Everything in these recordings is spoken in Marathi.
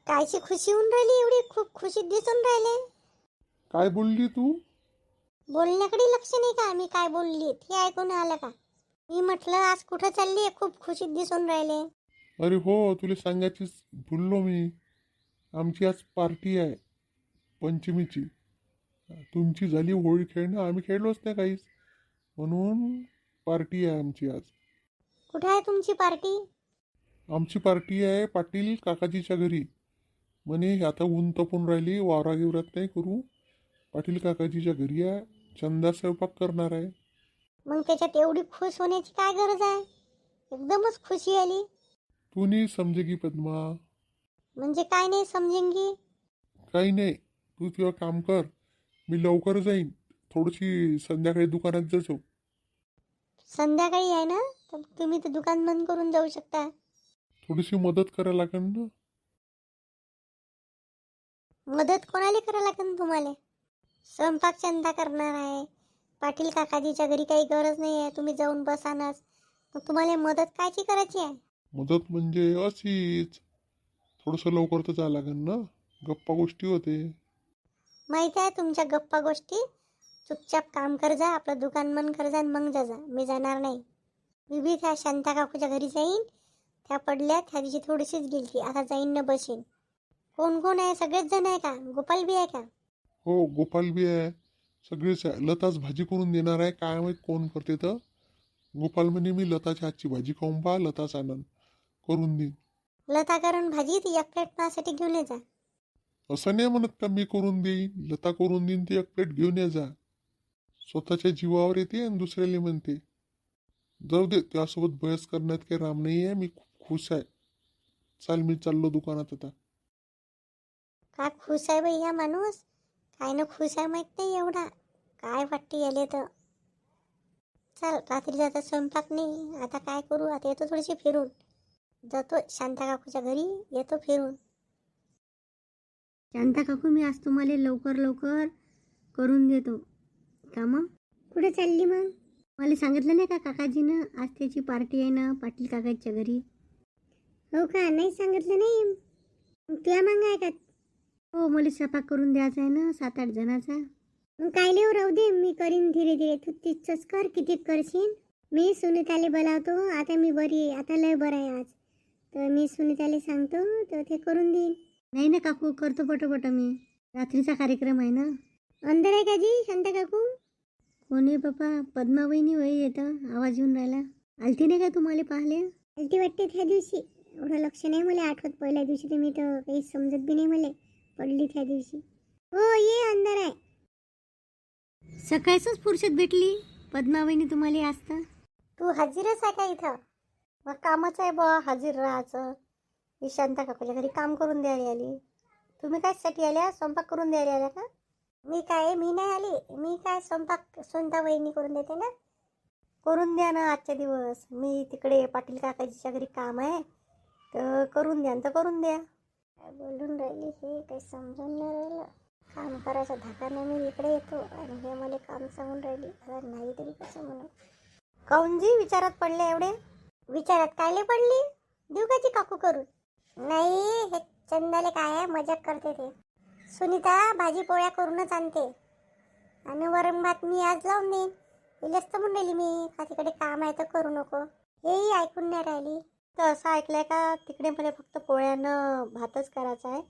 कायची खुशी होऊन राहिली एवढी, खूप खुशी दिसून राहिले. काय बोलली तू? बोलण्याकडे लक्ष नाही का, मी काय बोलली हे ऐकून आलं का? मी म्हटलं आज कुठं चालली, खूप खुशीत दिसून राहिले. अरे हो, तुला सांगायचीच भुललो मी. आमची आज पार्टी आहे पंचमीची. तुमची झाली होळी खेळणं, आम्ही खेळलोच नाही काहीच, म्हणून पार्टी आहे आमची आज. कुठे आहे तुमची पार्टी? आमची पार्टी आहे पाटील काकाजीच्या घरी. म्हणे आता ऊन तपून राहिली, वावरा गिवरात नाही करू, पाटील काकाजीच्या घरी आहे. चंदा स्वयंपाक करणार आहे. मग त्याच्यात एवढी खुश होण्याची काय गरज आहे? एकदमच खुशी आली. तू नाही समजेगी पद्मा. म्हणजे काय नाही समजेंगी? काही नाही, तू तुझं काम कर, मी लवकर जाईन. थोडीशी संध्याकाळी दुकानात जायचो. संध्याकाळी आहे ना, तर तुम्ही तर दुकान बंद करून जाऊ शकता. थोडीशी मदत करायला लागेल ना. मदत कोणाला करायला लागेल तुम्हाला? स्वयंपाक चंदा करणार आहे, पाटील काकाजीच्या घरी काही गरज नाही आहे, तुम्ही जाऊन बसानच. मग तुम्हाला मदत कायची करायची आहे? मदत म्हणजे अशीच, थोडंसं लवकर तर जायला लागेल ना, गप्पा गोष्टी होते. माहिती आहे तुमच्या गप्पा गोष्टी. चुपचाप काम कर जा, आपलं दुकान बंद कर जा आणि मग जा. मी जाणार नाही. मी बी त्या शांता काकूच्या घरी जाईन. त्या पडल्या त्या दिवशी थोडीशीच गेली, आता जाईन न बसीन. कोण कोण आहे? सगळेच जण आहे का? गोपाल बी आहे का? हो, गोपाल बी आहे, सगळेच आहे. लताच भाजी करून देणार आहे, काय माहीत कोण करते तर. गोपाल म्हणे मी लताच्या हातची भाजी खाऊन पहा, लताच आनंद करून देईन. लता करून भाजी ती एक प्लेट माझ्यासाठी घेऊन ये जा. असं नाही म्हणत का मी करून देईन, लता करून देईन, ती एक प्लेट घेऊन ये जा. स्वतःच्या जीवावर येते आणि दुसऱ्याला म्हणते. जाऊ दे, त्यासोबत बहस करण्यात काही राम नाही आहे. मी खुश आहे. चाल, मी चाललो दुकानात आता. काय खुश आहे बाई हा माणूस? काय न खुश आहे माहित नाही एवढा. काय वाटते याले तर. चल, रात्री जाता स्वयंपाक नाही, आता काय करू? आता येतो थोडीशी फिरून. जातो शांता काकूच्या घरी, येतो फिरून. शांता काकू, मी आज तुम्हाला लवकर लवकर करून देतो काम. कुठे चालली मग? मला सांगितलं नाही का काकाजीनं, आज त्याची पार्टी आहे ना पाटील काकाच्या घरी. हो का? नाही सांगितलं नाही. तुला मग आहे का? हो, मला स्वयंपाक करून द्यायचा आहे ना 7-8 जणाचा. मग काय लिहू राहू दे, मी करीन धीरे धीरे. तू तिचंच कर, किती करशील. मी सुनीताला बोलावतो, आता मी बरी आहे, आता लय बरं आहे आज. तर मी सुनीताला सांगतो, तर ते करून देईन. नाही ना काकू, करतो पटोपट मी. रात्रीचा कार्यक्रम आहे ना. अंदर आहे का जी शांता काकू? कोणी बापा? पद्मा वहिनी वही येतं, आवाज येऊन राहिला. आलती नाही का तुम्हाला पाहिले? आलती वाटते त्या दिवशी, एवढं लक्ष नाही मला आठवत. पहिल्या दिवशी तर मी तर काही समजत बी नाही मला, पडली त्या दिवशी. हो, ये अंदर आहे. सकाळीच फुरसत भेटली पद्मा वहिनी तुम्हाला आज तर. तू हजीरच आहे का इथं? मग कामच आहे बा हजीर राहायचं. मी शांता काकूच्या घरी काम करून द्यायला आली. तुम्ही कायसाठी आल्या? स्वयंपाक करून द्यायला आल्या का? मी नाही आली. मी काय स्वयंपाक सुनता वहिनी करून देते ना. करून द्या ना आजच्या दिवस. मी तिकडे पाटील काकाजीच्या घरी काम आहे, तर करून द्या तर करून द्या. काय बोलून राहिली हे काही समजून नाही राहिलं. काम करायचा धाकाने मी इकडे येतो आणि हे मला काम सांगून राहिली. नाही तरी कसं म्हणू? काऊनजी विचारात पडले एवढे? विचारात कायले पडली? देऊ का ती काकू करून? नाही, हे चंदाले काय आहे, मजाक करते ते. सुनीता भाजी पोळ्या करूनच आणते आणि वरण भात मी आज लावून देईन. इलेच तर म्हणलेली मी का तिकडे काम आहे तर करू नको. हेही ऐकून नाही राहिली. तर असं ऐकलंय का तिकडे मला फक्त पोळ्यानं भातच करायचा आहे,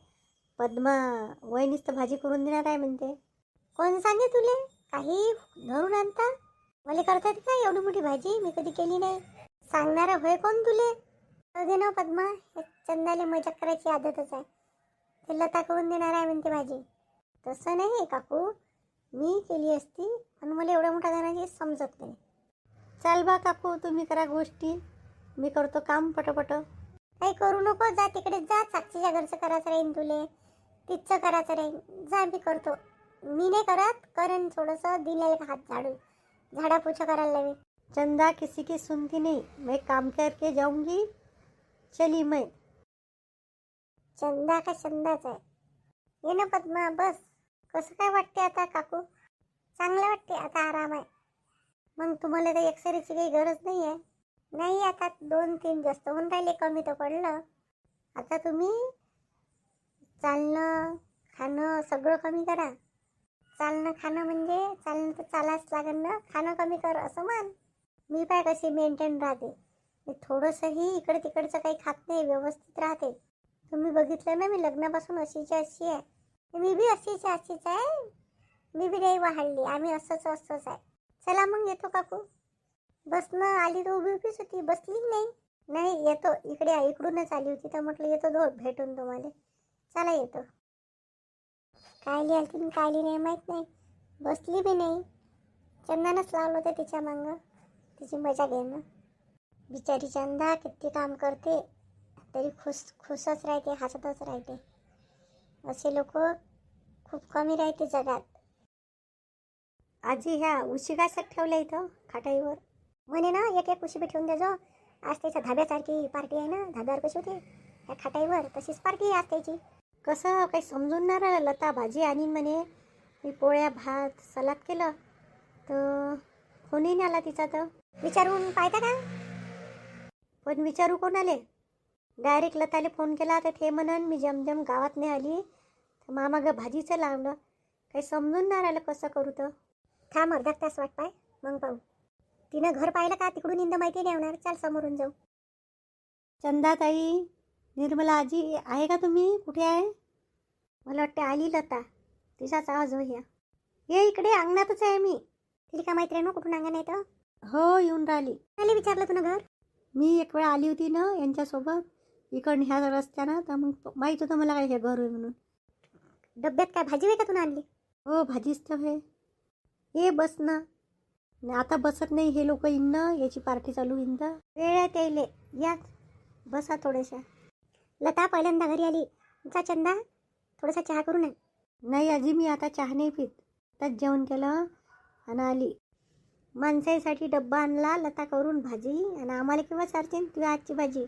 पद्मा वहिनीच तर भाजी करून देणार आहे म्हणते. कोण सांगे तुले? काही धरून आणता? मला करता येते का एवढी मोठी भाजी? मी कधी केली नाही. सांगणार होय कोण तुले? दे ना पद्मा, चंदाले मजाक करायची आदतच आहे. ते लता करून देणार आहे म्हणते भाजी. तसं नाही काकू, मी केली असती पण मला एवढ्या मोठ्या जणांची समजत नाही. चल बा काकू, तुम्ही करा गोष्टी, मी करतो काम पटपट. काही करू नको, जा तिकडे जा. साक्षीच्या घरचं करायचं राहीन तुले, तिचं करायचं राहीन. जा, मी करतो. मी नाही करत, करेन थोडंसं. दिलेलं का हात झाडापोछा करायला लावे. चंदा किसी की सुनती नहीं, मैं काम करके जाऊंगी, चली मैं. चंदा का चंदाच आहे. ये ना पद्मा, बस. कसं काय वाटते आता काकू? चांगलं वाटते, आता आराम आहे. मग तुम्हाला तर एक्सरेची काही गरज नाही आहे. नाही, आता 2-3 जास्त होऊन राहिले, कमी तर पडलं. आता तुम्ही चालणं खाणं सगळं कमी करा. चालणं खाणं म्हणजे चालणं तर चालाच लागेल ना, खाणं कमी कर असं म्हण. मी पाय कशी मेंटेन राहते. मी थोडंसंही इकडे तिकडचं काही खात नाही, व्यवस्थित राहते. तुम्ही बघितलं ना, मी लग्नापासून अशीची अशी आहे. मी बी अशीच आहे. मी बी नाही वाढली, आम्ही असंच आहे. चला मग येतो काकू. बसनं आली तर उभीच होती, बसली नाही. नाही येतो, इकडूनच आली होती तर म्हटलं येतो भेटून तुम्हाला. चला येतो. कायली आली कायली नाही माहीत नाही, बसली बी नाही. चंदानच लावलं होतं तिच्या मागं, तिची मजा घेणं. बिचारी चंदा किती काम करते तरी खुशच राहते, हसतच राहते. असे लोक खूप कमी राहते जगात. आजी ह्या उशी कशात ठेवल्या इथं खाटाईवर? म्हणे ना एक उशी बी ठेवून द्याजो. आज त्याच्या धाब्यासारखी पार्टी आहे ना, धाब्यावर कशी होती त्या खाटाईवर, तशीच पार्टी आहे आज त्याची. कसं काही समजून नाही राहिलं. लता भाजी आणि म्हणे, मी पोळ्या भात सलाद केलं तर फोनही नाही आला तिचा. तर विचारून पाहता का? पण विचारू कोणाले? डायरेक्ट लताले फोन केला तर ते म्हणन मी जमजम गावात नाही आली तर मामागं भाजीचं लावलं. काही समजून नाही राहिलं कसं करू. तर थांब अर्धा तास वाट पाय, मग पाहू. तिनं घर पाहिलं का तिकडून इंद माहिती नाही होणार. चाल समोरून जाऊ. चंदाताई, निर्मला आजी आहे का तुम्ही? कुठे आहे? मला वाटते आली लता, तिचाच आवाज हो. ये इकडे, अंगणातच आहे मी. तिला का माहिती ना कुठून अंगण येतं? हो येऊन राहिली. आली विचारलं तुला घर? मी एक वेळा आली होती ना यांच्यासोबत इकडं ह्या रस्त्यानं, तर मग माहीत होतं मला काय हे घर आहे म्हणून. डब्यात काय भाजी आहे का तुला आणली? हो भाजीच तर आहे. ये बस ना. आता बसत नाही हे लोक येईन ना, याची पार्टी चालू येईन तर वेळ आहे त्याले. या बसा थोड्याशा. लता पहिल्यांदा घरी आली. जा चंदा थोडासा चहा करू नये. नाही आजी, मी आता चहा नाही पित. आताच जेवण केलं आणि आली. माणसासाठी डब्बा आणला लता करून भाजी, आणि आम्हाला केव्हा चारतीन तुझ्या आजची भाजी?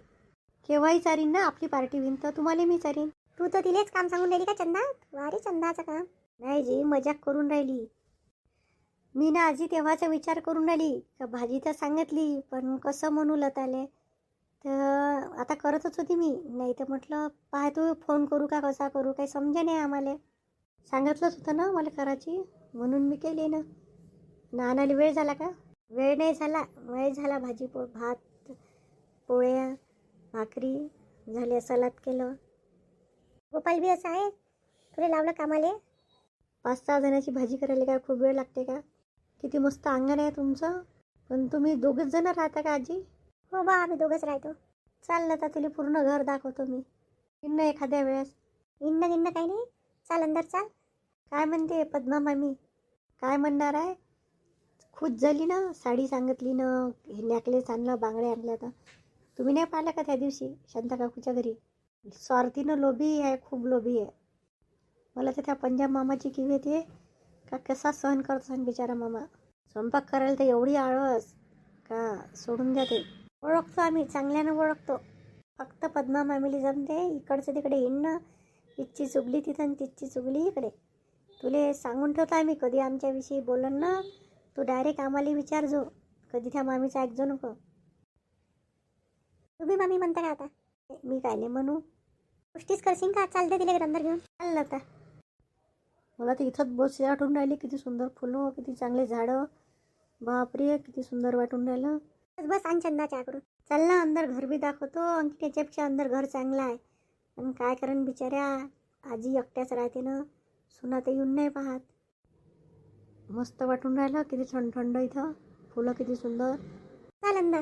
केव्हाही चारीन ना, आपली पार्टी होईन तर तुम्हाला मी चारीन. तू तर तिलेच काम सांगून राहिली का चंदा? वारे चंदाचं काम नाही जी, मजाक करून राहिली मी ना आजी. तेव्हाचा विचार करून राहिली का भाजी तर सांगितली, पण कसं म्हणू लताले तर आता करतच होती मी. नाही तर म्हटलं पाय तू फोन करू का कसा करू, काही समजे नाही आम्हाला. सांगितलंच होतं ना मला करायची, म्हणून मी केली ना. नानाला वेळ झाला का? वेळ नाही झाला, वेळ झाला. भाजी भात पोळ्या भाकरी झाल्या, सलाद केलं. गोपाल बी असं आहे, तुला लावलं कामाले? 5-6 जणांची भाजी करायला काय खूप वेळ लागते का? किती मस्त अंगण आहे तुमचं. पण तुम्ही दोघंच जण राहता का आजी? हो बा, आम्ही दोघंच राहतो. चाल ना, तुला पूर्ण घर दाखवतो मी. इन्न एखाद्या वेळेस. इन्न गिन्न काही नाही, चाल अंदर चाल. काय म्हणते पद्मा मामी? काय म्हणणार आहे? खुश झाली ना, साडी सांगितली ना, हे नेकलेस आणलं, बांगड्या आणल्या. तर तुम्ही नाही पाहिलं का त्या दिवशी शांता काकूच्या घरी? स्वार्थीनं लोभी आहे, खूप लोभी आहे. मला तर त्या पंजाब मामाची किव येते का कसा सहन करतो सांग बिचारा मामा. स्वयंपाक करायला तर एवढी आळस का सोडून द्या. ते ओळखतो आम्ही, चांगल्यानं ओळखतो. फक्त पद्मा मामीली जमते इकडचं तिकडे हिंडणं. तिची चुगली तिथं आणि तिची चुगली इकडे. तुले सांगून ठेवतो आम्ही, कधी आमच्याविषयी बोलन ना तू डायरेक्ट आम्हाला विचारजो, कधी त्या मामीचा ऐकजो नको. तुम्ही मामी म्हणता का आता? मी काय नाही म्हणू. गोष्टीच करशील का? चालते तिला अंदर घेऊन. चाललं आता. मला तर इथंच बस वाटून राहिली. किती सुंदर फुलं, किती चांगले झाडं. बापरे किती सुंदर वाटून राहिलं. बस आण चंदा चहा करून. चल ना अंदर, घर बी दाखवतो. आणखी त्याच्यापेक्षा अंदर घर चांगलं आहे. पण काय करण बिचाऱ्या आजी एकट्याच राहते ना, सुना तर येऊन नाही पाहत. मस्त वाटून राहिलं, किती थंड थंड इथं, फुलं किती सुंदर. चाल अंदर.